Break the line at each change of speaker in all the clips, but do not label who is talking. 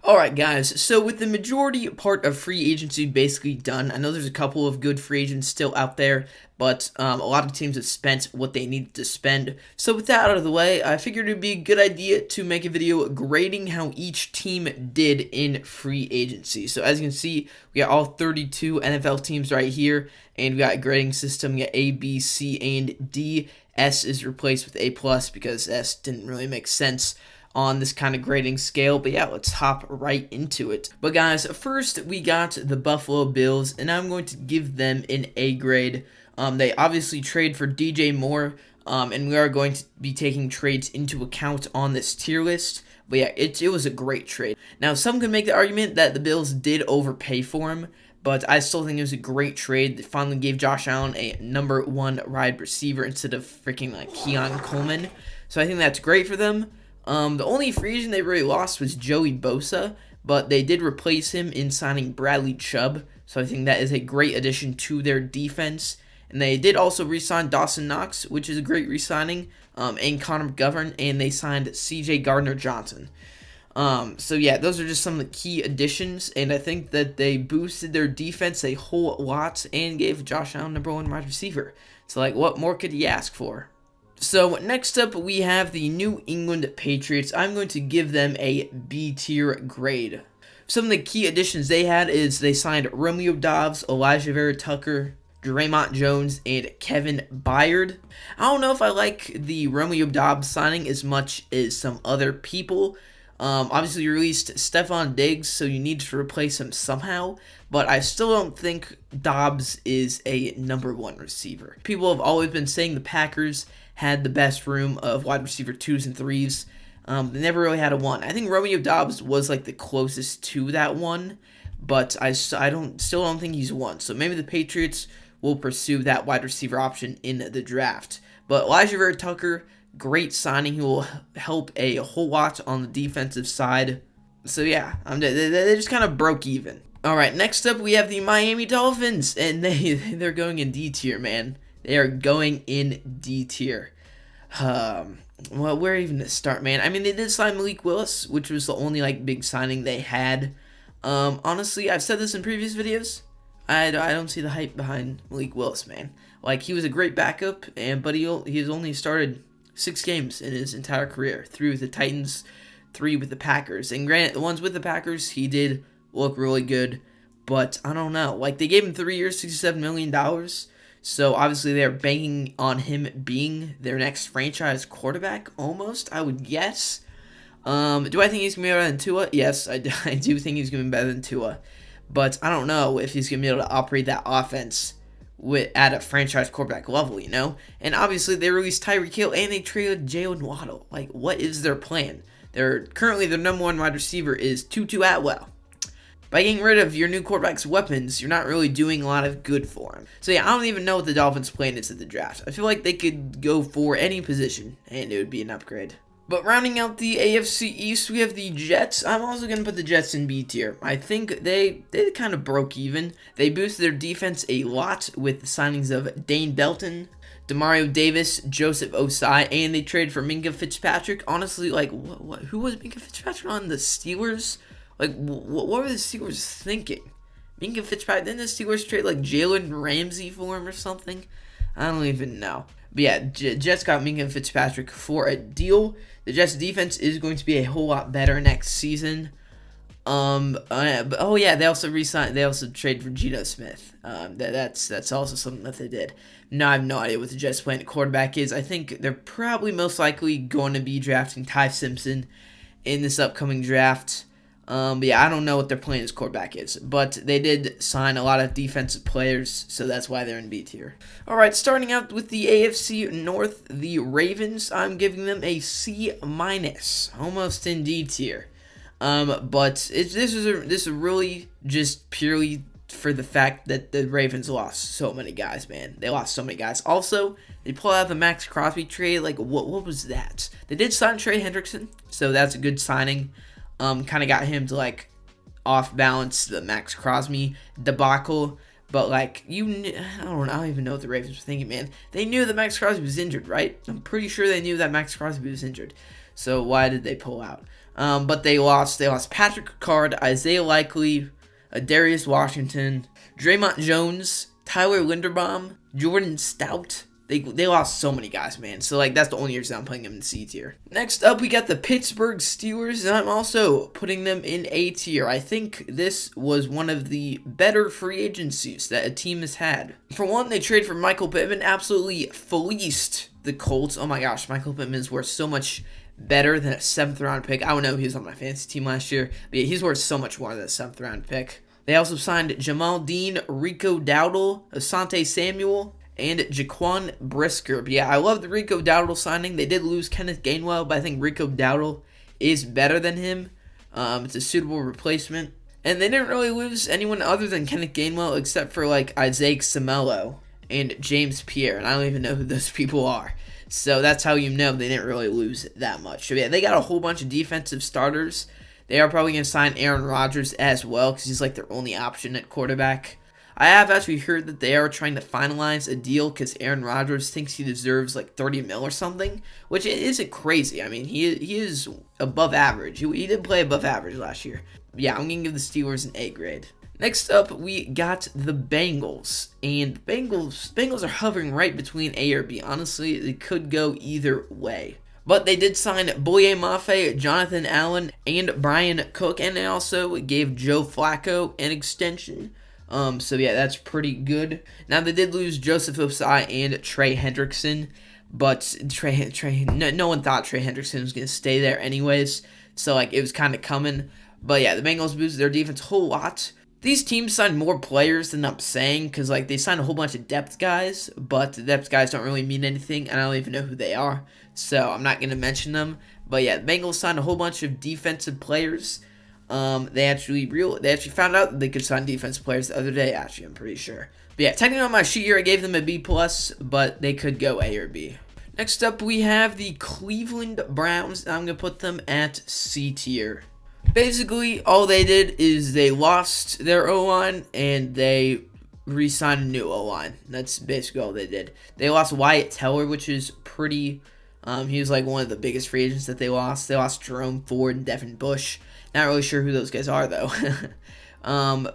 Alright guys, so with the majority part of free agency basically done, I know there's a couple of good free agents still out there, but a lot of teams have spent what they needed to spend. So with that out of the way, I figured it would be a good idea to make a video grading how each team did in free agency. So as you can see, we got all 32 NFL teams right here, and we got a grading system. We got A, B, C, and D. S is replaced with A+, because S didn't really make sense on this kind of grading scale. But yeah, let's hop right into it. But guys, first we got the Buffalo Bills, and I'm going to give them an A grade. They obviously trade for DJ Moore, and we are going to be taking trades into account on this tier list. But yeah, it was a great trade. Now, some could make the argument that the Bills did overpay for him, but I still think it was a great trade. They finally gave Josh Allen a #1 wide receiver instead of freaking like Keon Coleman. So I think that's great for them. The only free agent they really lost was Joey Bosa, but they did replace him in signing Bradley Chubb, so I think that is a great addition to their defense. And they did also re-sign Dawson Knox, which is a great re-signing, and Connor McGovern, and they signed C.J. Gardner-Johnson. So yeah, those are just some of the key additions, and I think that they boosted their defense a whole lot and gave Josh Allen #1 wide receiver. So like, what more could you ask for? So next up, we have the New England Patriots. I'm going to give them a B tier grade. Some of the key additions they had is they signed Romeo Doubs, Elijah Vera Tucker, Draymond Jones, and Kevin Byard. I don't know if I like the Romeo Doubs signing as much as some other people. Obviously, you released Stephon Diggs, so you need to replace him somehow, but I still don't think Doubs is a #1 receiver. People have always been saying the Packers had the best room of wide receiver 2s and 3s. They never really had a 1. I think Romeo Doubs was like the closest to that 1, but I still don't think he's 1. So maybe the Patriots will pursue that wide receiver option in the draft. But Elijah Vera Tucker, great signing. He will help a whole lot on the defensive side. So yeah, they just kind of broke even. All right, next up we have the Miami Dolphins, and they're going in D tier, man. They are going in D tier. Well, where even to start, man? I mean, they did sign Malik Willis, which was the only like big signing they had. Honestly, I've said this in previous videos. I don't see the hype behind Malik Willis, man. Like, he was a great backup, but he's only started 6 games in his entire career. 3 with the Titans, 3 with the Packers. And granted, the ones with the Packers, he did look really good. But I don't know. Like, they gave him 3 years, $67 million. So obviously they're banking on him being their next franchise quarterback, almost, I would guess. Do I think he's going to be better than Tua? Yes, I do think he's going to be better than Tua. But I don't know if he's going to be able to operate that offense at a franchise quarterback level, you know? And obviously they released Tyreek Hill and they traded Jalen Waddle. Like, what is their plan? Currently their #1 wide receiver is Tutu Atwell. By getting rid of your new quarterback's weapons, you're not really doing a lot of good for him. So yeah, I don't even know what the Dolphins' plan is at the draft. I feel like they could go for any position, and it would be an upgrade. But rounding out the AFC East, we have the Jets. I'm also going to put the Jets in B tier. I think they kind of broke even. They boosted their defense a lot with the signings of Dane Belton, Demario Davis, Joseph Osai, and they traded for Minkah Fitzpatrick. Honestly, like, who was Minkah Fitzpatrick on? The Steelers? Like, what were the Steelers thinking? Minkah Fitzpatrick, didn't the Steelers trade, like, Jalen Ramsey for him or something? I don't even know. But yeah, Jets got Minkah Fitzpatrick for a deal. The Jets' defense is going to be a whole lot better next season. Oh yeah, they also traded for Geno Smith. That's also something that they did. Now I have no idea what the Jets' plan at quarterback is. I think they're probably most likely going to be drafting Ty Simpson in this upcoming draft. But yeah, I don't know what their plan as quarterback is. But they did sign a lot of defensive players, so that's why they're in B tier. Alright, starting out with the AFC North, the Ravens, I'm giving them a C-, almost in D tier. But this is really just purely for the fact that the Ravens lost so many guys, man. They lost so many guys. Also, they pulled out the Max Crosby trade. Like, what was that? They did sign Trey Hendrickson, so that's a good signing. Kind of got him to, like, off-balance the Max Crosby debacle. But, like, I don't even know what the Ravens were thinking, man. They knew that Max Crosby was injured, right? I'm pretty sure they knew that Max Crosby was injured. So why did they pull out? But they lost. They lost Patrick Ricard, Isaiah Likely, Darius Washington, Draymond Jones, Tyler Linderbaum, Jordan Stout. They lost so many guys, man. So, like, that's the only reason I'm putting them in C tier. Next up, we got the Pittsburgh Steelers, and I'm also putting them in A tier. I think this was one of the better free agencies that a team has had. For one, they traded for Michael Pittman, absolutely fleeced the Colts. Oh my gosh, Michael Pittman is worth so much better than a 7th round pick. I don't know, he was on my fantasy team last year, but yeah, he's worth so much more than a 7th round pick. They also signed Jamal Dean, Rico Dowdle, Asante Samuel, and Jaquan Brisker. But yeah, I love the Rico Dowdle signing. They did lose Kenneth Gainwell, but I think Rico Dowdle is better than him. It's a suitable replacement. And they didn't really lose anyone other than Kenneth Gainwell except for like Isaac Seumalo and James Pierre. And I don't even know who those people are. So that's how you know they didn't really lose that much. So yeah, they got a whole bunch of defensive starters. They are probably going to sign Aaron Rodgers as well because he's like their only option at quarterback. I have actually heard that they are trying to finalize a deal because Aaron Rodgers thinks he deserves like $30 million or something, which isn't crazy. I mean, he is above average. He did play above average last year. But yeah, I'm going to give the Steelers an A grade. Next up, we got the Bengals, and the Bengals are hovering right between A or B. Honestly, it could go either way. But they did sign Boye Mafe, Jonathan Allen, and Brian Cook, and they also gave Joe Flacco an extension. So yeah, that's pretty good. Now they did lose Joseph Osai and Trey Hendrickson, but no one thought Trey Hendrickson was gonna stay there anyways. So like it was kind of coming. But yeah, the Bengals boosted their defense a whole lot. These teams signed more players than I'm saying, because like they signed a whole bunch of depth guys, but the depth guys don't really mean anything, and I don't even know who they are, so I'm not gonna mention them. But yeah, the Bengals signed a whole bunch of defensive players. They actually found out that they could sign defensive players the other day. Actually, I'm pretty sure. But yeah, technically on my sheet here, I gave them a B+, but they could go A or B. Next up, we have the Cleveland Browns. I'm gonna put them at C tier. Basically, all they did is they lost their O-line and they re-signed a new O-line. That's basically all they did. They lost Wyatt Teller, which is pretty. He was like one of the biggest free agents that they lost. They lost Jerome Ford and Devin Bush. Not really sure who those guys are though.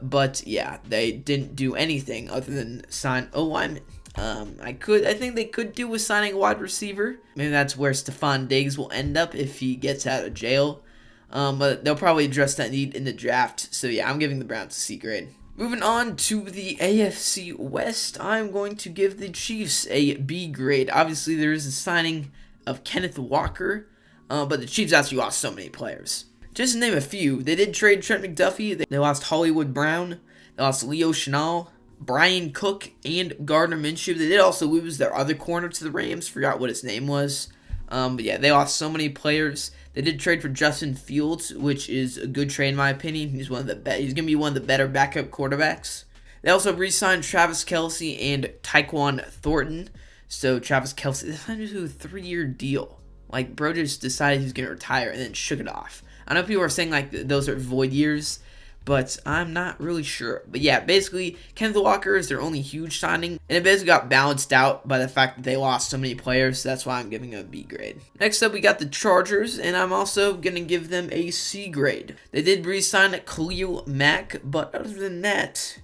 But yeah, they didn't do anything other than sign O-linemen. I think they could do with signing a wide receiver. Maybe that's where Stephon Diggs will end up if he gets out of jail. But they'll probably address that need in the draft. So yeah, I'm giving the Browns a C grade. Moving on to the AFC West, I'm going to give the Chiefs a B grade. Obviously, there is a signing of Kenneth Walker, but the Chiefs actually lost so many players. Just to name a few, they did trade Trent McDuffie, they lost Hollywood Brown, they lost Leo Chenal, Brian Cook, and Gardner Minshew. They did also lose their other corner to the Rams, forgot what his name was. But yeah, they lost so many players. They did trade for Justin Fields, which is a good trade in my opinion. He's going to be one of the better backup quarterbacks. They also re-signed Travis Kelce and Tyquan Thornton. So Travis Kelce, they signed him to a 3-year deal. Like, bro just decided he was going to retire and then shook it off. I know people are saying like those are void years, but I'm not really sure. But yeah, basically, Kenneth Walker is their only huge signing, and it basically got balanced out by the fact that they lost so many players, so that's why I'm giving them a B grade. Next up, we got the Chargers, and I'm also going to give them a C grade. They did re-sign Khalil Mack, but other than that,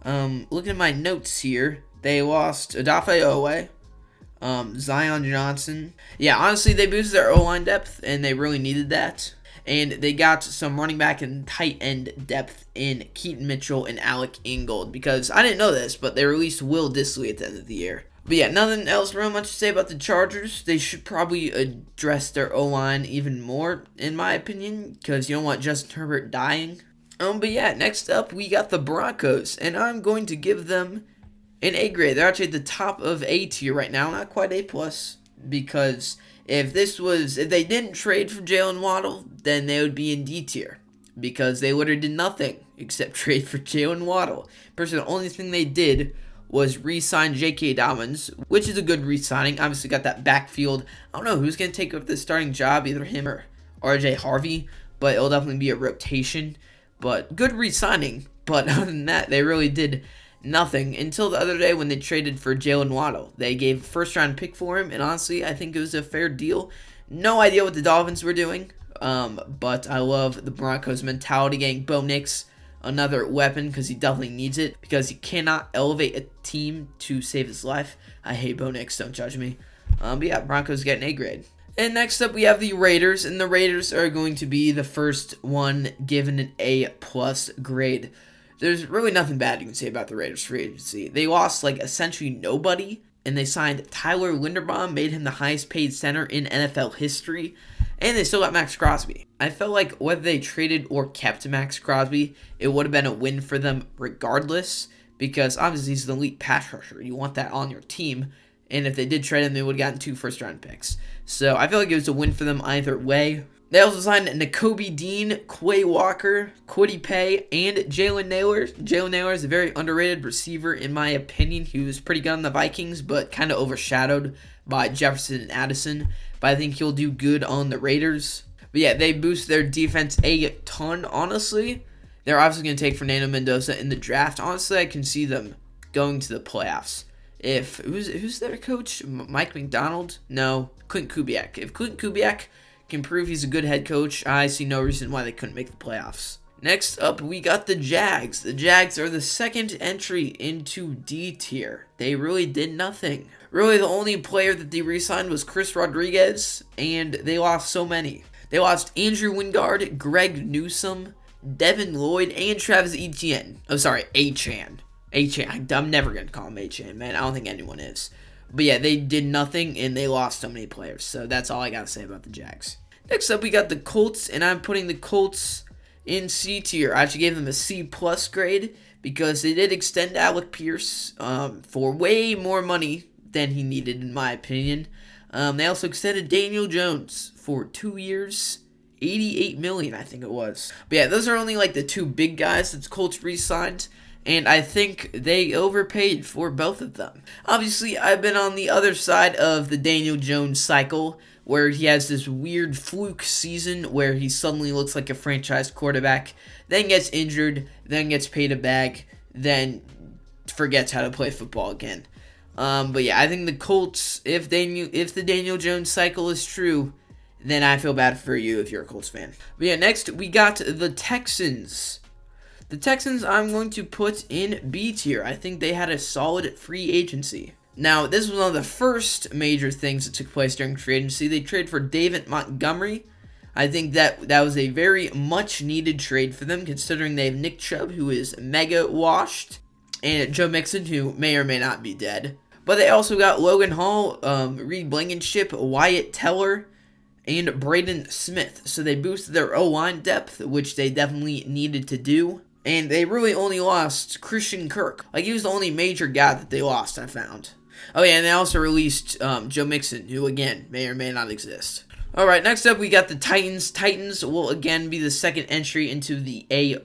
looking at my notes here, they lost Odafe Owe, Zion Johnson. Yeah, honestly, they boosted their O-line depth, and they really needed that. And they got some running back and tight end depth in Keaton Mitchell and Alec Ingold. Because I didn't know this, but they released Will Dissly at the end of the year. But yeah, nothing else real much to say about the Chargers. They should probably address their O-line even more, in my opinion. Because you don't want Justin Herbert dying. But yeah, next up we got the Broncos. And I'm going to give them an A grade. They're actually at the top of A tier right now. Not quite A+. Because if they didn't trade for Jalen Waddle, then they would be in D tier. Because they literally did nothing except trade for Jalen Waddle. Personally, the only thing they did was re-sign J.K. Dobbins, which is a good re-signing. Obviously got that backfield. I don't know who's going to take over the starting job, either him or R.J. Harvey. But it'll definitely be a rotation. But good re-signing. But other than that, they really did nothing until the other day when they traded for Jalen Waddle. They gave a first-round pick for him, and honestly, I think it was a fair deal. No idea what the Dolphins were doing. But I love the Broncos' mentality, getting Bo Nix another weapon because he definitely needs it, because he cannot elevate a team to save his life. I hate Bo Nix, don't judge me. But yeah, Broncos get an A grade. And next up, we have the Raiders, and the Raiders are going to be the first one given an A+ grade. There's really nothing bad you can say about the Raiders free agency. They lost like essentially nobody, and they signed Tyler Linderbaum, made him the highest paid center in NFL history, and they still got Max Crosby. I felt like whether they traded or kept Max Crosby, it would have been a win for them regardless, because obviously he's an elite pass rusher. You want that on your team. And if they did trade him, they would have gotten 2 first-round picks. So I feel like it was a win for them either way. They also signed Nakobe Dean, Quay Walker, Kwity Paye, and Jalen Nailor. Jalen Nailor is a very underrated receiver, in my opinion. He was pretty good on the Vikings, but kind of overshadowed by Jefferson and Addison. But I think he'll do good on the Raiders. But yeah, they boost their defense a ton, honestly. They're obviously going to take Fernando Mendoza in the draft. Honestly, I can see them going to the playoffs. If who's their coach? Mike McDonald? No, Clint Kubiak. If Clint Kubiak can prove he's a good head coach, I see no reason why they couldn't make the playoffs. Next up, we got the Jags. The Jags are the second entry into D tier. They really did nothing. Really, the only player that they re-signed was Chris Rodriguez, and they lost so many. They lost Andrew Wingard, Greg Newsome, Devin Lloyd, and Travis Etienne. Oh, sorry, Achane. I'm never going to call him Achane, man. I don't think anyone is. But yeah, they did nothing, and they lost so many players. So that's all I got to say about the Jags. Next up, we got the Colts, and I'm putting the Colts in C tier. I actually gave them a C+ grade because they did extend Alec Pierce for way more money than he needed, in my opinion. They also extended Daniel Jones for 2 years, $88 million, I think it was. But yeah, those are only like the 2 big guys that the Colts re-signed. And I think they overpaid for both of them. Obviously, I've been on the other side of the Daniel Jones cycle, where he has this weird fluke season where he suddenly looks like a franchise quarterback, then gets injured, then gets paid a bag, then forgets how to play football again. But yeah, I think the Colts, if the Daniel Jones cycle is true, then I feel bad for you if you're a Colts fan. But yeah, next we got the Texans. The Texans I'm going to put in B tier. I think they had a solid free agency. Now, this was one of the first major things that took place during free agency. They traded for David Montgomery. I think that was a very much needed trade for them, considering they have Nick Chubb, who is mega washed, and Joe Mixon, who may or may not be dead. But they also got Logan Hall, Reed Blankenship, Wyatt Teller, and Braden Smith. So they boosted their O-line depth, which they definitely needed to do. And they really only lost Christian Kirk. Like, he was the only major guy that they lost, I found. Oh, yeah, and they also released Joe Mixon, who, again, may or may not exist. All right, next up, we got the Titans. Titans will, again, be the second entry into the A+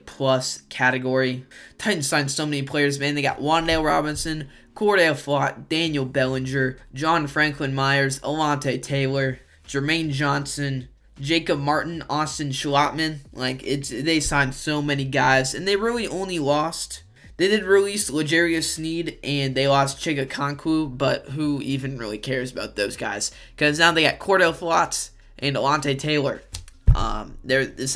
category. Titans signed so many players, man. They got Wan'Dale Robinson, Cordell Flott, Daniel Bellinger, John Franklin Myers, Alontae Taylor, Jermaine Johnson, Jacob Martin, Austin Schlottman. They signed so many guys, and they really only lost. They did release L'Jarius Sneed, and they lost Chig Okonkwo, but who even really cares about those guys? Because now they got Cordell Flott and Alontae Taylor. They're just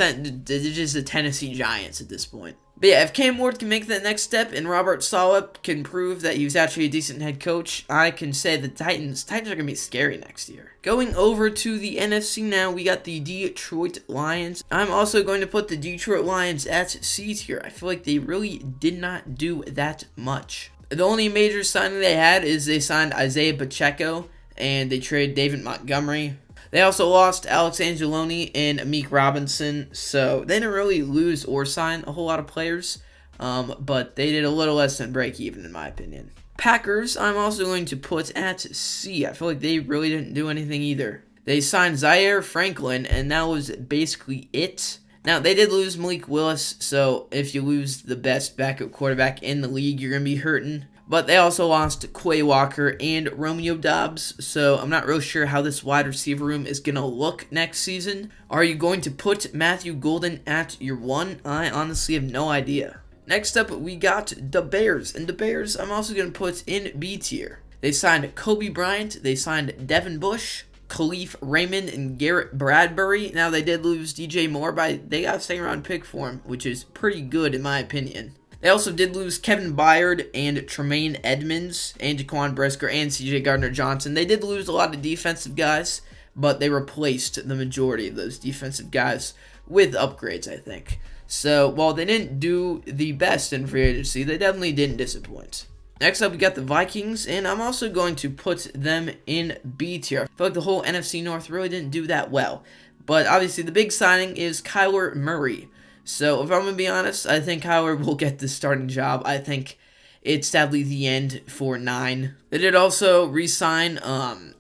the Tennessee Giants at this point. But yeah, if Cam Ward can make that next step and Robert Saleh can prove that he was actually a decent head coach, I can say the Titans are going to be scary next year. Going over to the NFC now, we got the Detroit Lions. I'm also going to put the Detroit Lions at C tier. I feel like they really did not do that much. The only major signing they had is they signed Isaiah Pacheco, and they traded David Montgomery. They also lost Alex Anzalone and Meek Robinson, so they didn't really lose or sign a whole lot of players, but they did a little less than break even, in my opinion. Packers, I'm also going to put at C. I feel like they really didn't do anything either. They signed Zaire Franklin, and that was basically it. Now, they did lose Malik Willis, so if you lose the best backup quarterback in the league, you're going to be hurting. But they also lost Quay Walker and Romeo Doubs, so I'm not really sure how this wide receiver room is going to look next season. Are you going to put Matthew Golden at your 1? I honestly have no idea. Next up, we got the Bears, and the Bears I'm also going to put in B tier. They signed Kobe Bryant, they signed Devin Bush, Khalif Raymond and Garrett Bradbury. Now, they did lose DJ Moore, but they got a second round pick for him, which is pretty good in my opinion. They also did lose Kevin Byard and Tremaine Edmonds and Jaquan Brisker and CJ Gardner-Johnson. They did lose a lot of defensive guys, but they replaced the majority of those defensive guys with upgrades, I think. So, while they didn't do the best in free agency, they definitely didn't disappoint. Next up, we got the Vikings, and I'm also going to put them in B tier. I feel like the whole NFC North really didn't do that well. But obviously, the big signing is Kyler Murray. So, if I'm going to be honest, I think Kyler will get the starting job. I think it's sadly the end for 9. They did also re-sign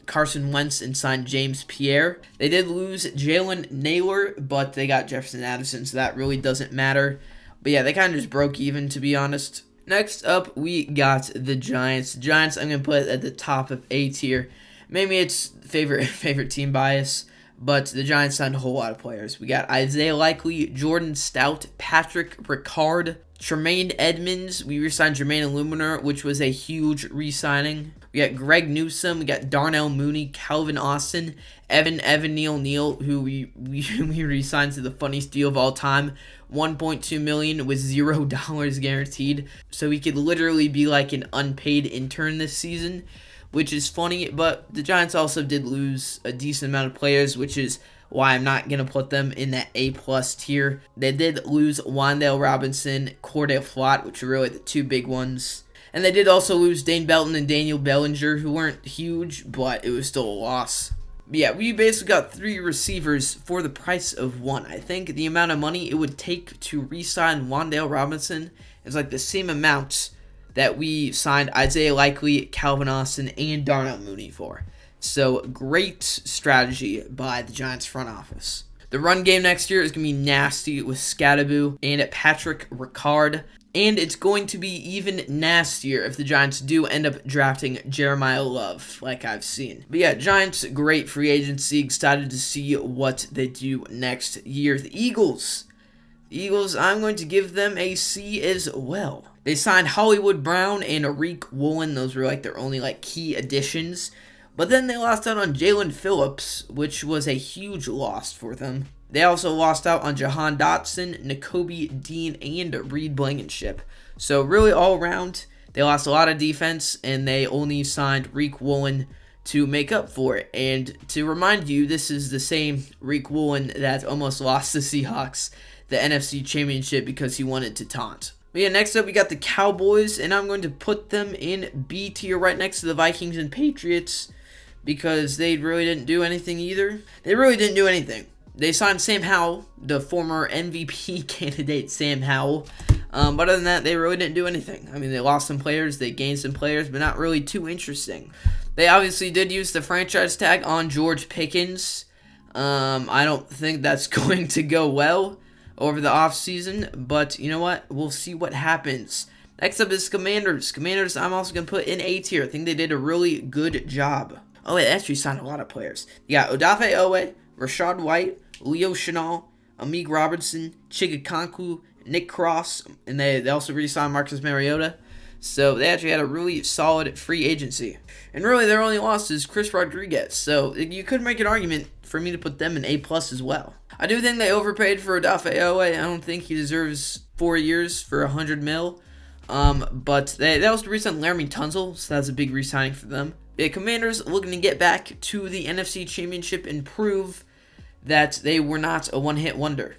Carson Wentz and sign James Pierre. They did lose Jalen Naylor, but they got Jefferson Addison, so that really doesn't matter. But yeah, they kind of just broke even, to be honest. Next up, we got the Giants. The Giants, I'm going to put at the top of A tier. Maybe it's favorite team bias, but the Giants signed a whole lot of players. We got Isaiah Likely, Jordan Stout, Patrick Ricard, Tremaine Edmonds. We re-signed Jermaine Illuminor, which was a huge re-signing. We got Greg Newsome. We got Darnell Mooney, Calvin Austin, Evan Neal, who we re-signed to the funniest deal of all time. $1.2 million with $0 guaranteed. So he could literally be like an unpaid intern this season, which is funny. But the Giants also did lose a decent amount of players, which is why I'm not going to put them in that A-plus tier. They did lose Wan'Dale Robinson, Cordell Flott, which are really the two big ones. And they did also lose Dane Belton and Daniel Bellinger, who weren't huge, but it was still a loss. But yeah, we basically got 3 receivers for the price of 1. I think the amount of money it would take to re-sign Wan'Dale Robinson is like the same amount that we signed Isaiah Likely, Calvin Austin, and Darnell Mooney for. So, great strategy by the Giants front office. The run game next year is going to be nasty with Scadaboo and Patrick Ricard. And it's going to be even nastier if the Giants do end up drafting Jeremiah Love, like I've seen. But yeah, Giants, great free agency. Excited to see what they do next year. The Eagles, I'm going to give them a C as well. They signed Hollywood Brown and Arik Woolen. Those were like their only like key additions. But then they lost out on Jalen Phillips, which was a huge loss for them. They also lost out on Jahan Dotson, Nakobe Dean, and Reed Blankenship. So really all around, they lost a lot of defense, and they only signed Arik Woolen to make up for it. And to remind you, this is the same Arik Woolen that almost lost the Seahawks the NFC Championship because he wanted to taunt. But yeah, next up we got the Cowboys, and I'm going to put them in B tier right next to the Vikings and Patriots because they really didn't do anything either. They really didn't do anything. They signed Sam Howell, the former MVP candidate Sam Howell. But other than that, they really didn't do anything. I mean, they lost some players, they gained some players, but not really too interesting. They obviously did use the franchise tag on George Pickens. I don't think that's going to go well over the offseason, but you know what? We'll see what happens. Next up is Commanders. Commanders, I'm also going to put in A tier. I think they did a really good job. Oh, they actually signed a lot of players. You got Odafe Owe, Rashad White, Leo Chenal, Amik Robertson, Chigakonku, Nick Cross, and they also re-signed Marcus Mariota. So they actually had a really solid free agency. And really, their only loss is Chris Rodriguez. So you could make an argument for me to put them in A+ as well. I do think they overpaid for Odafe Owe. I don't think he deserves 4 years for $100 million. But they also re-signed Laramie Tunsil, so that's a big re-signing for them. The Commanders looking to get back to the NFC Championship and prove that they were not a one-hit wonder.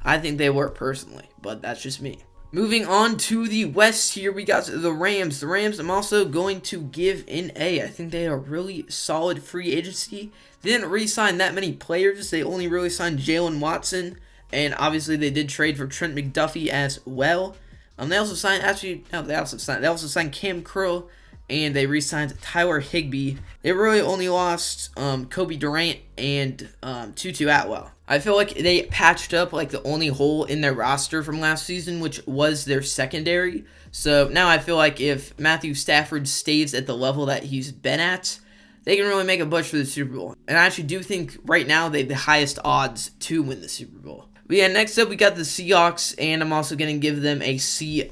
I think they were personally, but that's just me. Moving on to the West here, we got the Rams. The Rams, I'm also going to give an A. I think they are a really solid free agency. They didn't re-sign that many players. They only really signed Jalen Watson, and obviously they did trade for Trent McDuffie as well. They also signed Cam Curl, and they re-signed Tyler Higbee. They really only lost Kobe Durant and Tutu Atwell. I feel like they patched up like the only hole in their roster from last season, which was their secondary. So now I feel like if Matthew Stafford stays at the level that he's been at, they can really make a push for the Super Bowl. And I actually do think right now they have the highest odds to win the Super Bowl. But yeah, next up we got the Seahawks, and I'm also going to give them a C-.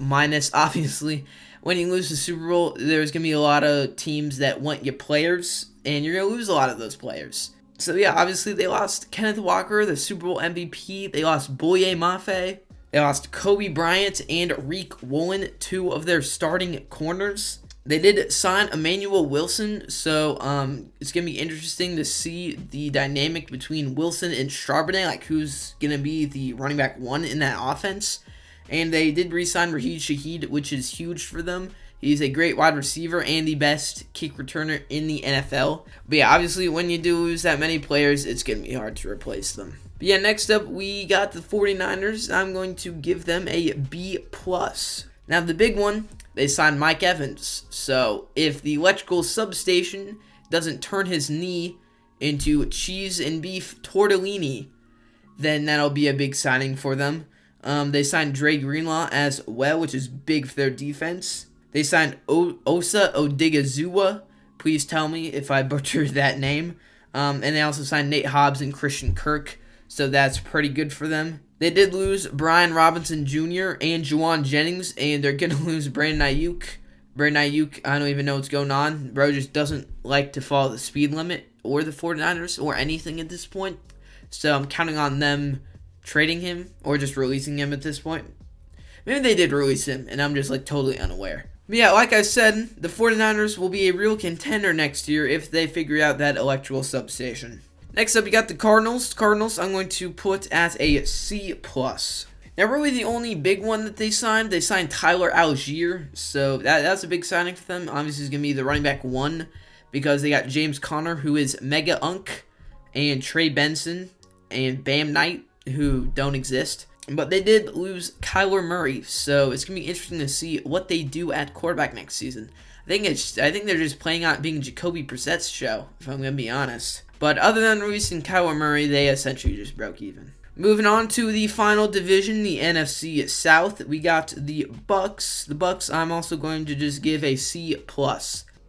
Obviously, when you lose the Super Bowl, there's going to be a lot of teams that want your players, and you're going to lose a lot of those players. So yeah, obviously they lost Kenneth Walker, the Super Bowl MVP. They lost Boye Mafe. They lost Kobe Bryant and Reek Woolen, two of their starting corners. They did sign Emmanuel Wilson, so it's going to be interesting to see the dynamic between Wilson and Charbonnet, like who's going to be the running back one in that offense. And they did re-sign Raheed Shaheed, which is huge for them. He's a great wide receiver and the best kick returner in the NFL. But yeah, obviously when you do lose that many players, it's going to be hard to replace them. But yeah, next up we got the 49ers. I'm going to give them a B+. Now the big one, they signed Mike Evans. So if the electrical substation doesn't turn his knee into cheese and beef tortellini, then that'll be a big signing for them. They signed Dre Greenlaw as well, which is big for their defense. They signed Osa Odigizua. Please tell me if I butchered that name. And they also signed Nate Hobbs and Christian Kirk. So that's pretty good for them. They did lose Brian Robinson Jr. and Juwan Jennings. And they're going to lose Brandon Ayuk. Brandon Ayuk, I don't even know what's going on. Bro just doesn't like to follow the speed limit or the 49ers or anything at this point. So I'm counting on them trading him or just releasing him at this point. Maybe they did release him and I'm just like totally unaware. But yeah, like I said, the 49ers will be a real contender next year if they figure out that electrical substation. Next up, you got the Cardinals. Cardinals, I'm going to put at a C+. Now, really the only big one that they signed Tyler Algier. So that's a big signing for them. Obviously, he's going to be the running back one because they got James Conner, who is Mega Unk, and Trey Benson, and Bam Knight, who don't exist. But they did lose Kyler Murray, so it's gonna be interesting to see what they do at quarterback next season. I think they're just playing out being Jacoby Brissett's show, if I'm gonna be honest. But other than releasing Kyler Murray, they essentially just broke even. Moving on to the final division, the NFC South, we got the Bucks. The Bucks, I'm also going to just give a C+.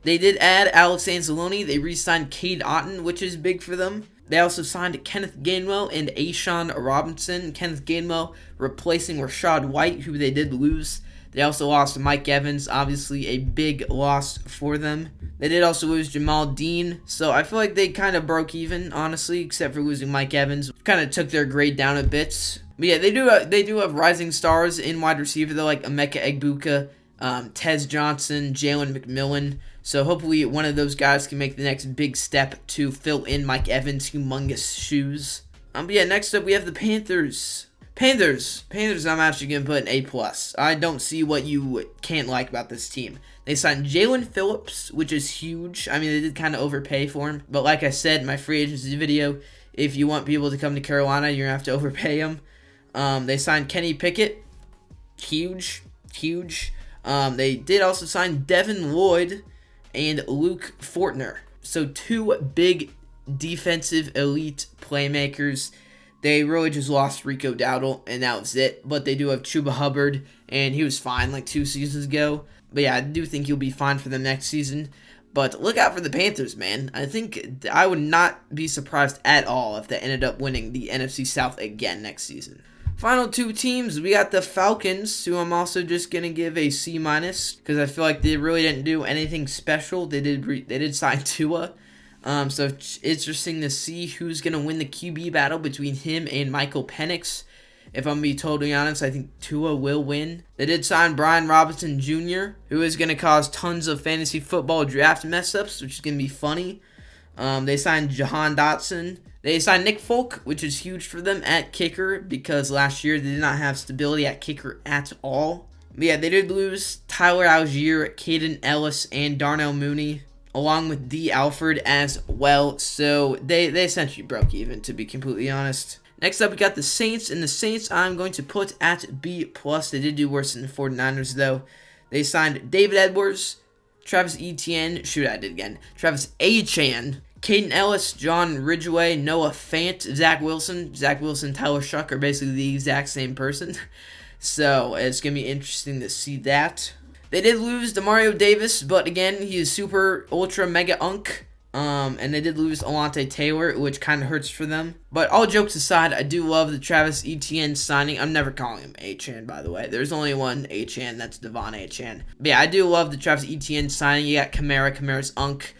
They did add Alex Anzalone. They re-signed Cade Otton, which is big for them. They also signed Kenneth Gainwell and A'Shawn Robinson. Kenneth Gainwell replacing Rachaad White, who they did lose. They also lost Mike Evans, obviously a big loss for them. They did also lose Jamal Dean, so I feel like they kind of broke even, honestly, except for losing Mike Evans. Kind of took their grade down a bit. But yeah, they do have rising stars in wide receiver. They're like Emeka Egbuka, Tez Johnson, Jalen McMillan. So hopefully one of those guys can make the next big step to fill in Mike Evans' humongous shoes. But yeah, next up we have the Panthers. Panthers, I'm actually going to put an A+. I don't see what you can't like about this team. They signed Jalen Phillips, which is huge. I mean, they did kind of overpay for him. But like I said in my free agency video, if you want people to come to Carolina, you're going to have to overpay them. They signed Kenny Pickett. Huge. They did also sign Devin Lloyd and Luke Fortner. So two big defensive elite playmakers. They really just lost Rico Dowdle, and that was it. But they do have Chuba Hubbard, and he was fine like 2 seasons ago. But yeah, I do think he'll be fine for them next season. But look out for the Panthers, man. I think I would not be surprised at all if they ended up winning the NFC South again next season. Final two teams, we got the Falcons, who I'm also just going to give a C-, because I feel like they really didn't do anything special. They did sign Tua. So it's interesting to see who's going to win the QB battle between him and Michael Penix. If I'm going to be totally honest, I think Tua will win. They did sign Brian Robinson Jr., who is going to cause tons of fantasy football draft mess-ups, which is going to be funny. They signed Jahan Dotson. They signed Nick Folk, which is huge for them at kicker, because last year they did not have stability at kicker at all. But yeah, they did lose Tyler Algier, Caden Ellis, and Darnell Mooney, along with D. Alford as well. So they essentially broke even, to be completely honest. Next up, we got the Saints, and the Saints I'm going to put at B+. They did do worse than the 49ers, though. They signed David Edwards, Travis Etienne, Travis Achan, Caden Ellis, John Ridgeway, Noah Fant, Zach Wilson, Tyler Shuck are basically the exact same person. So it's going to be interesting to see that. They did lose Demario Davis, but again, he is super ultra mega unk. And they did lose Alontae Taylor, which kind of hurts for them. But all jokes aside, I do love the Travis Etienne signing. I'm never calling him Achan, by the way. There's only one Achan, that's Devon Achan. But yeah, I do love the Travis Etienne signing. You got Kamara's unk.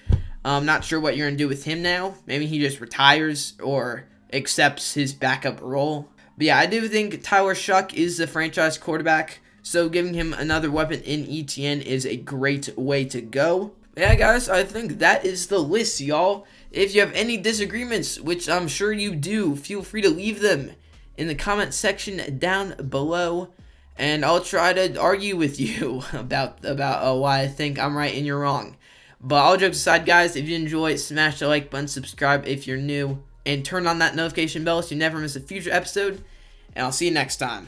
I'm not sure what you're going to do with him now. Maybe he just retires or accepts his backup role. But yeah, I do think Tyler Shuck is the franchise quarterback, so giving him another weapon in ETN is a great way to go. Yeah, guys, I think that is the list, y'all. If you have any disagreements, which I'm sure you do, feel free to leave them in the comment section down below, and I'll try to argue with you about why I think I'm right and you're wrong. But all jokes aside, guys, if you enjoy, smash the like button, subscribe if you're new, and turn on that notification bell so you never miss a future episode, and I'll see you next time.